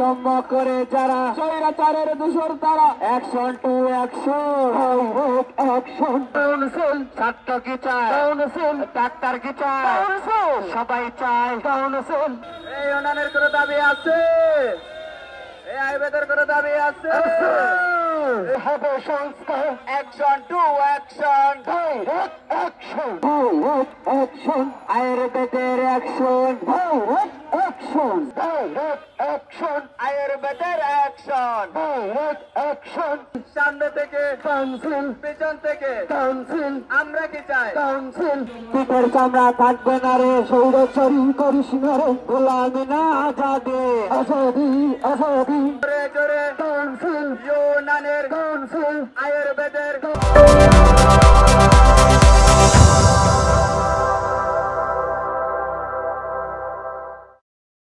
বৈষম্য করে যারা স্বৈরাচারের দূষর তারা action to action action council ছাত্র কি চায় কাউন্সিল ডাক্তার কি চায় কাউন্সিল সবাই চায় কাউন্সিল এই উন্নয়নের কোনো দাবি আছে এই আইবেদের কোনো দাবি আছে হবে সংস্কার action to action direct action action আয়ুর্বেদের অ্যাকশন অ্যাকশন ডাইরেক্ট অ্যাকশন আয়ুর্বেদের অ্যাকশন ডাইরেক্ট অ্যাকশন সামনে থেকে কাউন্সিল পেছন থেকে কাউন্সিল আমরা কি চাই কাউন্সিল পিঠের চামড়া কাটবে না রে সৌরচরি করিস না রে গোলামি না আজাদে আজাদি আজাদি জোরে জোরে কাউন্সিল ইউনানের কাউন্সিল আয়ুর্বেদের